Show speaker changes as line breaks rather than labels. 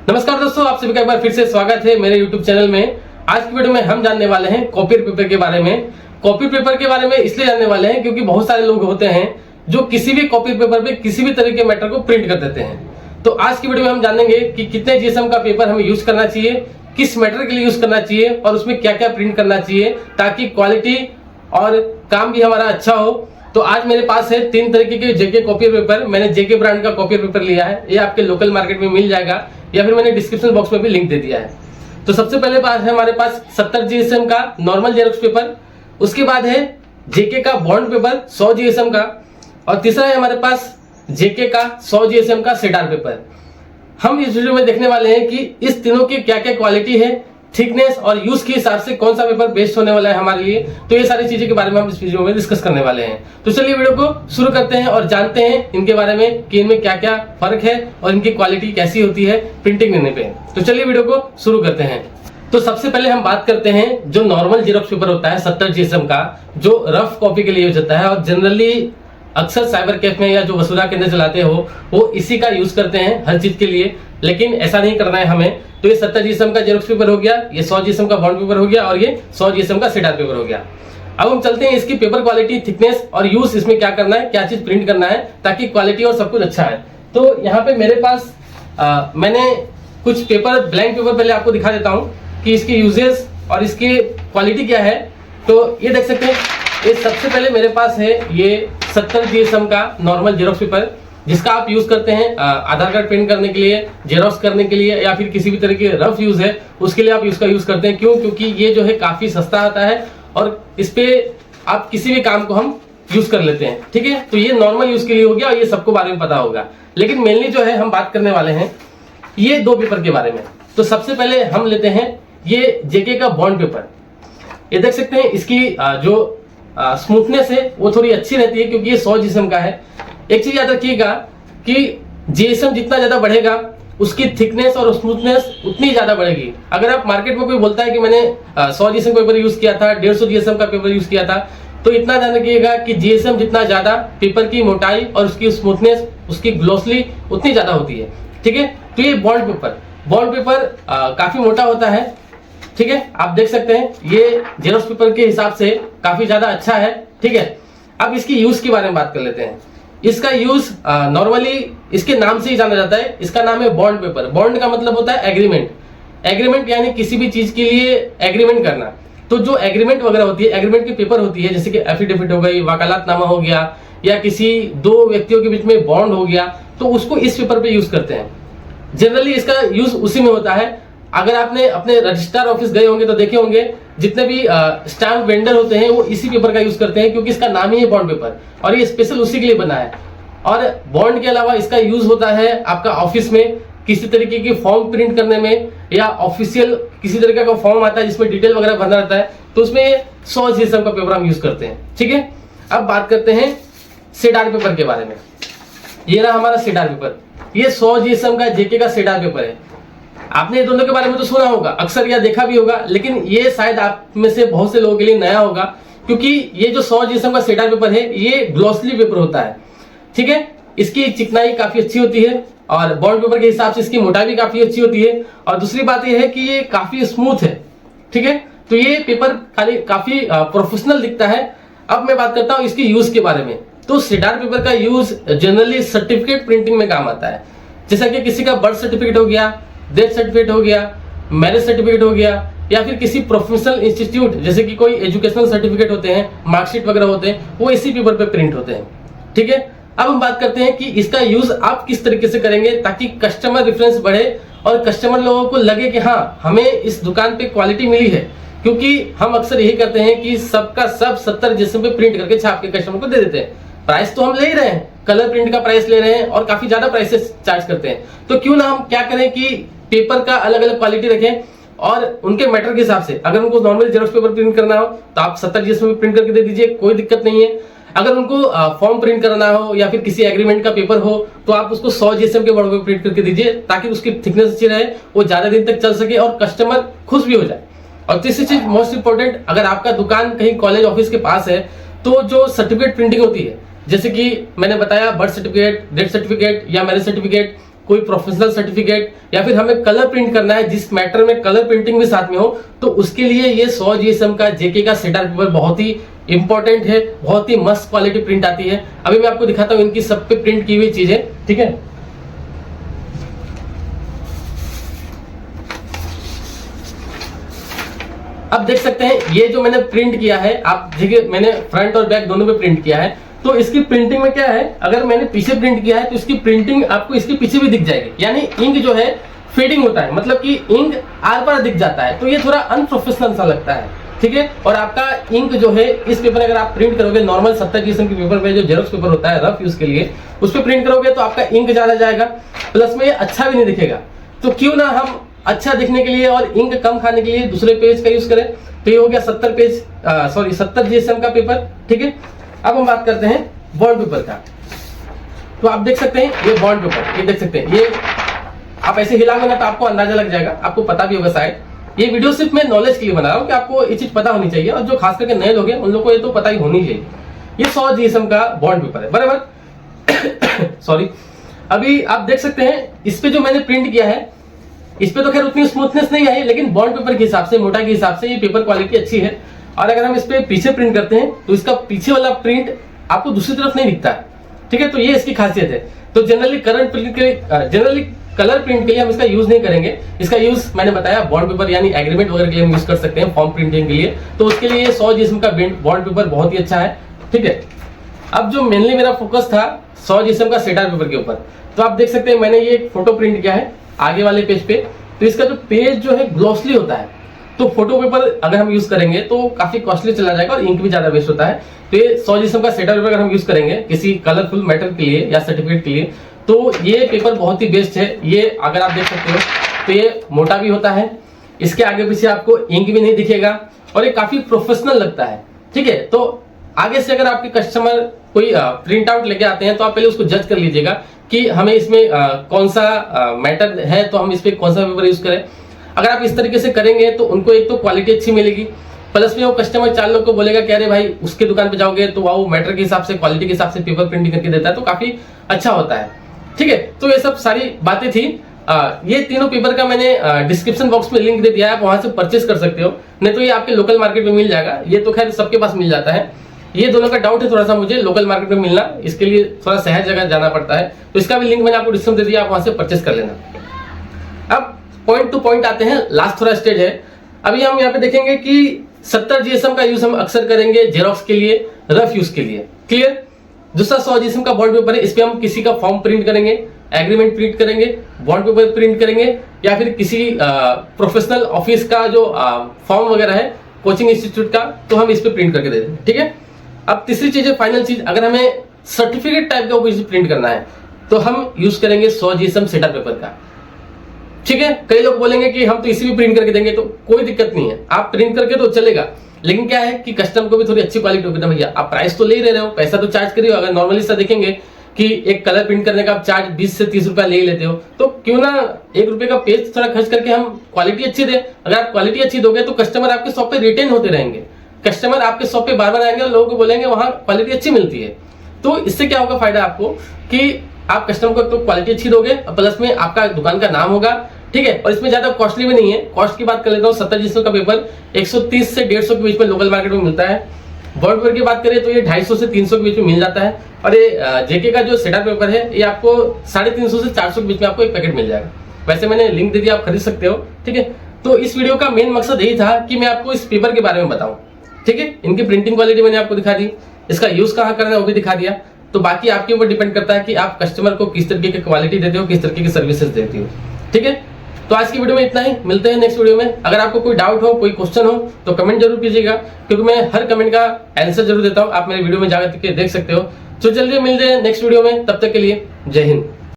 नमस्कार दोस्तों, आप सभी का एक बार फिर से स्वागत है मेरे YouTube चैनल में। आज की वीडियो में हम जानने वाले हैं कॉपी पेपर के बारे में। कॉपी पेपर के बारे में इसलिए जानने वाले हैं क्योंकि बहुत सारे लोग होते हैं जो किसी भी कॉपी पेपर पे किसी भी तरह के मैटर को प्रिंट कर देते हैं। तो आज की वीडियो में हम जानेंगे कि कितने जीएसएम का पेपर हमें यूज करना चाहिए, किस मैटर के लिए यूज करना चाहिए और उसमें क्या क्या प्रिंट करना चाहिए ताकि क्वालिटी और काम भी हमारा अच्छा हो। तो आज मेरे पास है 3 तरीके के जेके कॉपी पेपर। मैंने जेके ब्रांड का कॉपी पेपर लिया है, ये आपके लोकल मार्केट में मिल जाएगा या फिर मैंने डिस्क्रिप्शन बॉक्स में भी लिंक दे दिया है। तो सबसे पहले पास है हमारे पास 70 जीएसएम का नॉर्मल जेरॉक्स पेपर, उसके बाद है जेके का बॉन्ड पेपर 100 जीएसएम का, और तीसरा है हमारे पास जेके का 100 जीएसएम का सेडार पेपर। हम इस वीडियो में देखने वाले हैं कि इस तीनों की क्या क्या क्वालिटी है, थिकनेस और यूज के हिसाब से कौन सा पेपर बेस्ट होने वाला है हमारे लिए। तो ये सारी चीजें के बारे में हम इस वीडियो में डिस्कस करने वाले हैं। तो चलिए वीडियो को शुरू करते हैं और जानते हैं इनके बारे में कि इनमें क्या क्या फर्क है और इनकी क्वालिटी कैसी होती है प्रिंटिंग करने पे। तो चलिए वीडियो को शुरू करते हैं। तो सबसे पहले हम बात करते हैं जो नॉर्मल जेरॉक्स पेपर होता है 70 जीएसएम का, जो रफ कॉपी के लिए यूज होता है और जनरली अक्सर साइबर कैफ में या जो वसुधा केंद्र चलाते हो वो इसी का यूज करते हैं हर चीज के लिए, लेकिन ऐसा नहीं करना है हमें। तो ये 70 जीएसएम का जेरॉक्स पेपर हो गया, ये 100 जीएसएम का बॉन्ड पेपर हो गया और ये 100 जीएसएम का सेडार पेपर हो गया। अब हम चलते हैं इसकी पेपर क्वालिटी, थिकनेस और यूज, इसमें क्या करना है, क्या चीज प्रिंट करना है ताकि क्वालिटी और सब कुछ अच्छा है। तो यहाँ पे मेरे पास मैंने कुछ पेपर, ब्लैंक पेपर पहले आपको दिखा देता हूँ कि इसके यूजेस और इसकी क्वालिटी क्या है। तो ये देख सकते हैं, ये सबसे पहले मेरे पास है ये 70 जीएसएम का नॉर्मल जेरॉक्स पेपर, जिसका आप यूज करते हैं आधार कार्ड प्रिंट करने के लिए, जेरॉक्स करने के लिए या फिर किसी भी तरह के रफ यूज है उसके लिए आप इसका यूज करते हैं। क्यों? क्योंकि ये जो है काफी सस्ता आता है और इस पे आप किसी भी काम को हम यूज कर लेते हैं। ठीक है, तो ये नॉर्मल यूज के लिए हो गया और ये सबको बारे में पता होगा। लेकिन मेनली जो है हम बात करने वाले हैं ये 2 पेपर के बारे में। तो सबसे पहले हम लेते हैं ये जेके का बॉन्ड पेपर। ये देख सकते हैं इसकी जो स्मूथनेस है वो थोड़ी अच्छी रहती है क्योंकि ये 100 जीएसएम का है। एक चीज याद रखिएगा कि जीएसएम जितना ज्यादा बढ़ेगा उसकी थिकनेस और स्मूथनेस उतनी ज्यादा बढ़ेगी। अगर आप मार्केट में कोई बोलता है कि मैंने 100 जीएसएम पेपर यूज किया था, 150 जीएसएम का पेपर यूज किया था, तो इतना ध्यान रखिएगा कि जीएसएम जितना ज्यादा पेपर की मोटाई और उसकी स्मूथनेस, उसकी ग्लोसली उतनी ज्यादा होती है। ठीक है, तो ये बॉन्ड पेपर काफी मोटा होता है। ठीक है, आप देख सकते हैं ये जेरॉक्स पेपर के हिसाब से काफी ज्यादा अच्छा है। ठीक है, अब इसकी यूज के बारे में बात कर लेते हैं। इसका यूज नॉर्मली इसके नाम से ही जाना जाता है। इसका नाम है बॉन्ड पेपर। बॉन्ड का मतलब होता है एग्रीमेंट यानी किसी भी चीज के लिए एग्रीमेंट करना। तो जो एग्रीमेंट वगैरह होती है, एग्रीमेंट की पेपर होती है, जैसे कि एफिडेविट हो गई, वकालतनामा हो गया या किसी 2 व्यक्तियों के बीच में बॉन्ड हो गया, तो उसको इस पेपर पे यूज करते हैं। जनरली इसका यूज उसी में होता है। अगर आपने अपने रजिस्ट्रार ऑफिस गए होंगे तो देखे होंगे जितने भी स्टैम्प वेंडर होते हैं वो इसी पेपर का यूज करते हैं क्योंकि इसका नाम ही है बॉन्ड पेपर और ये स्पेशल उसी के लिए बना है। और बॉन्ड के अलावा इसका यूज होता है आपका ऑफिस में किसी तरीके की फॉर्म प्रिंट करने में, या ऑफिशियल किसी तरीके का फॉर्म आता है जिसमें डिटेल वगैरह भरना रहता है, तो उसमें 100 जीएसएम का पेपर हम यूज करते हैं। ठीक है, अब बात करते हैं सेडार पेपर के बारे में। ये रहा हमारा सेडार पेपर, ये 100 जीएसएम का जेके का सेडार पेपर है। आपने दोनों के बारे में तो सुना होगा अक्सर या देखा भी होगा, लेकिन ये शायद आप में से बहुत से लोगों के लिए नया होगा क्योंकि ये जो 100 जीएसएम का सेडार पेपर है ये ग्लॉसली पेपर होता है। ठीक है, इसकी चिकनाई काफी अच्छी होती है और बॉन्ड पेपर के हिसाब से इसकी मोटाई भी काफी अच्छी होती है। और दूसरी बात यह है कि ये काफी स्मूथ है। ठीक है, तो ये पेपर काफी प्रोफेशनल दिखता है। अब मैं बात करता हूँ इसकी यूज के बारे में। तो सेडार पेपर का यूज जनरली सर्टिफिकेट प्रिंटिंग में काम आता है, जैसा कि किसी का बर्थ सर्टिफिकेट हो गया, डेथ सर्टिफिकेट हो गया, मैरिज सर्टिफिकेट हो गया, या फिर किसी प्रोफेशनल इंस्टीट्यूट जैसे कि कोई एजुकेशनल सर्टिफिकेट होते हैं, मार्कशीट वगैरह होते हैं, वो इसी पेपर पे प्रिंट होते हैं। ठीक है, अब हम बात करते हैं कि इसका यूज आप किस तरीके से करेंगे ताकि कस्टमर रेफरेंस बढ़े और कस्टमर लोगों को लगे कि हाँ हमें इस दुकान पे क्वालिटी मिली है। क्योंकि हम अक्सर यही करते हैं कि सबका सब 70 जीएसएम पे प्रिंट करके छाप के कस्टमर को दे देते हैं। प्राइस तो हम ले ही रहे हैं, कलर प्रिंट का प्राइस ले रहे हैं और काफी ज्यादा प्राइसेस चार्ज करते हैं। तो क्यों ना हम क्या करें कि पेपर का अलग अलग क्वालिटी रखें और उनके मैटर के हिसाब से। अगर उनको नॉर्मल जेरॉक्स पेपर प्रिंट करना हो तो आप 70 जीएसएम पे प्रिंट करके दे दीजिए, कोई दिक्कत नहीं है। अगर उनको फॉर्म प्रिंट करना हो या फिर किसी एग्रीमेंट का पेपर हो तो आप उसको 100 जीएसएम के बॉर्डर पे प्रिंट करके दीजिए ताकि उसकी थिकनेस अच्छी रहे, वो ज्यादा दिन तक चल सके और कस्टमर खुश भी हो जाए। और तीसरी चीज मोस्ट इंपोर्टेंट, अगर आपका दुकान कहीं कॉलेज ऑफिस के पास है तो जो सर्टिफिकेट प्रिंटिंग होती है, जैसे कि मैंने बताया बर्थ सर्टिफिकेट, डेथ सर्टिफिकेट या मैरिज सर्टिफिकेट, कोई प्रोफेशनल सर्टिफिकेट, या फिर हमें कलर प्रिंट करना है जिस मैटर में कलर प्रिंटिंग भी साथ में हो, तो उसके लिए ये 100 GSM का जेके का सेटार पेपर बहुत ही इंपॉर्टेंट है। बहुत ही मस्त क्वालिटी प्रिंट आती है। अभी मैं आपको दिखाता हूँ इनकी सब पे प्रिंट की हुई चीजें, ठीक है। अब देख सकते हैं ये जो मैंने प्रिंट किया है, आप देखिए मैंने फ्रंट और बैक दोनों पे प्रिंट किया है। तो इसकी प्रिंटिंग में क्या है, अगर मैंने पीछे प्रिंट किया है तो इसकी प्रिंटिंग आपको इसके पीछे भी दिख जाएगी, यानी इंक जो है फेडिंग होता है, मतलब कि इंक आर पार दिख जाता है। तो ये थोड़ा अनप्रोफेशनल सा लगता है, ठीक है। और आपका इंक जो है इस पेपर अगर आप प्रिंट करोगे नॉर्मल 70 GSM के पेपर पे, जो जेरोक्स पेपर होता है रफ यूज के लिए, उस पर प्रिंट करोगे तो आपका इंक ज्यादा जाएगा, प्लस में ये अच्छा भी नहीं दिखेगा। तो क्यों ना हम अच्छा दिखने के लिए और इंक कम खाने के लिए दूसरे पेज का यूज करें। तो ये हो गया 70 GSM का पेपर, ठीक है। अब हम बात करते हैं बॉन्ड पेपर का। तो आप देख सकते हैं ये बॉन्ड पेपर, ये देख सकते हैं, ये आप ऐसे हिलाओगे ना तो आपको अंदाजा लग जाएगा, आपको पता भी होगा शायद। ये वीडियो सिर्फ मैं नॉलेज के लिए बना रहा हूँ कि आपको ये चीज पता होनी चाहिए, और जो खास करके नए लोग हैं उन लोगों को ये तो पता ही होनी चाहिए। ये 100 GSM का बॉन्ड पेपर है, बराबर। सॉरी। अभी आप देख सकते हैं इस पे जो मैंने प्रिंट किया है, इस पे तो खैर उतनी स्मूथनेस नहीं आई, लेकिन बॉन्ड पेपर के हिसाब से, मोटा के हिसाब से ये पेपर क्वालिटी अच्छी है। और अगर हम इस पे पीछे प्रिंट करते हैं तो इसका पीछे वाला प्रिंट आपको दूसरी तरफ नहीं दिखता है, ठीक है। तो ये इसकी खासियत है। तो जनरली कलर प्रिंट के लिए हम इसका यूज नहीं करेंगे। इसका यूज मैंने बताया बॉन्ड पेपर यानी एग्रीमेंट वगैरह के लिए हम यूज कर सकते हैं, फॉर्म प्रिंटिंग के लिए। तो उसके लिए 100 GSM का बॉन्ड पेपर बहुत ही अच्छा है, ठीक है। अब जो मेनली मेरा फोकस था 100 GSM का सेटार पेपर के ऊपर, तो आप देख सकते हैं मैंने ये एक फोटो प्रिंट किया है आगे वाले पेज पे। तो इसका जो पेज जो है ग्लॉसली होता है, तो फोटो पेपर अगर हम यूज करेंगे तो काफी कॉस्टली चला जाएगा और इंक भी ज्यादा वेस्ट होता है। तो ये 100 GSM का सेटार पेपर अगर हम यूज करेंगे किसी कलरफुल मैटर के लिए या सर्टिफिकेट के लिए, तो ये पेपर बहुत ही बेस्ट है। ये अगर आप देख सकते हो तो ये मोटा भी होता है, इसके आगे पीछे आपको इंक भी नहीं दिखेगा, और ये काफी प्रोफेशनल लगता है, ठीक है। तो आगे से अगर आपके कस्टमर कोई प्रिंट आउट लेके आते हैं तो आप पहले उसको जज कर लीजिएगा कि हमें इसमें कौन सा मैटर है, तो हम इस पे कौन सा पेपर यूज करें। अगर आप इस तरीके से करेंगे तो उनको एक तो क्वालिटी अच्छी मिलेगी, प्लस में वो कस्टमर 4 लोग को बोलेगा कि अरे भाई उसके दुकान पे जाओगे तो वो मैटर के हिसाब से, क्वालिटी के हिसाब से पेपर प्रिंटिंग करके देता है, तो काफी अच्छा होता है, ठीक है। तो ये सब सारी बातें थी। ये तीनों पेपर का मैंने डिस्क्रिप्शन बॉक्स में लिंक दे दिया है, आप वहां से परचेस कर सकते हो, नहीं तो ये आपके लोकल मार्केट में मिल जाएगा। ये तो खैर सबके पास मिल जाता है। ये दोनों का डाउट है थोड़ा सा मुझे लोकल मार्केट में मिलना, इसके लिए थोड़ा शहर जगह जाना पड़ता है। तो इसका भी लिंक मैंने आपको डिस्क्रिप्शन दे दिया, आप वहां से परचेस कर लेना। अब पॉइंट टू पॉइंट आते हैं, लास्ट थोड़ा स्टेज है। अभी हम यहाँ पे देखेंगे कि 70 GSM का यूज हम अक्सर करेंगे जेरोक्स के लिए, रफ यूज के लिए, क्लियर। दूसरा 100 GSM का बॉन्ड पेपर है, इस पे हम किसी का फॉर्म प्रिंट करेंगे, एग्रीमेंट प्रिंट करेंगे, बॉन्ड पेपर प्रिंट करेंगे, या फिर किसी प्रोफेशनल ऑफिस का जो फॉर्म वगैरह है कोचिंग इंस्टीट्यूट का, तो हम इस पे प्रिंट करके दे देंगे, ठीक है। अब तीसरी चीज है, फाइनल चीज, अगर हमें सर्टिफिकेट टाइप का कुछ प्रिंट करना है तो हम यूज करेंगे 100 GSM सेटअप पेपर का, ठीक है। कई लोग बोलेंगे कि हम तो इसी भी प्रिंट करके देंगे, तो कोई दिक्कत नहीं है, आप प्रिंट करके तो चलेगा, लेकिन क्या है कि कस्टमर को भी थोड़ी अच्छी क्वालिटी होगी ना भैया। आप प्राइस तो ले ही रहे हो, पैसा तो चार्ज कर रहे हो। अगर नॉर्मली सा देखेंगे कि एक कलर प्रिंट करने का आप चार्ज 20 से 30 रुपया ले ही लेते हो, तो क्यों ना 1 रुपए का पेज थोड़ा खर्च करके हम क्वालिटी अच्छी दे। अगर आप क्वालिटी अच्छी दोगे तो कस्टमर आपके शॉप पे रिटेन होते रहेंगे, कस्टमर आपके शॉप पे बार बार आएंगे और लोगों को बोलेंगे वहां क्वालिटी अच्छी मिलती है। तो इससे क्या होगा फायदा आपको कि आप कस्टमर को तो क्वालिटी अच्छी दोगे, प्लस में आपका दुकान का नाम होगा, ठीक है। और इसमें ज्यादा कॉस्टली भी नहीं है। कॉस्ट की बात कर लेता हूँ, 70 GSM का पेपर 130 से 150 के बीच में लोकल मार्केट में मिलता है। बॉन्ड पेपर की बात करें तो ये 250 से 300 के बीच में मिल जाता है। और ये जेके का जो सेटअप पेपर है ये आपको 350 से 400 के बीच में आपको एक पैकेट मिल जाएगा। वैसे मैंने लिंक दे दिया, आप खरीद सकते हो, ठीक है। तो इस वीडियो का मेन मकसद यही था कि मैं आपको इस पेपर के बारे में बताऊं, ठीक है। इनकी प्रिंटिंग क्वालिटी मैंने आपको दिखा दी, इसका यूज कहाँ करना है वो भी दिखा दिया। तो बाकी आपके ऊपर डिपेंड करता है कि आप कस्टमर को किस तरीके की क्वालिटी देते हो, किस तरीके की सर्विसेज देती हो, ठीक है। तो आज की वीडियो में इतना ही, मिलते हैं नेक्स्ट वीडियो में। अगर आपको कोई डाउट हो, कोई क्वेश्चन हो तो कमेंट जरूर कीजिएगा, क्योंकि मैं हर कमेंट का आंसर जरूर देता हूं। आप मेरे वीडियो में जाकर के देख सकते हो। तो जल्दी मिलते हैं नेक्स्ट वीडियो में, तब तक के लिए जय हिंद।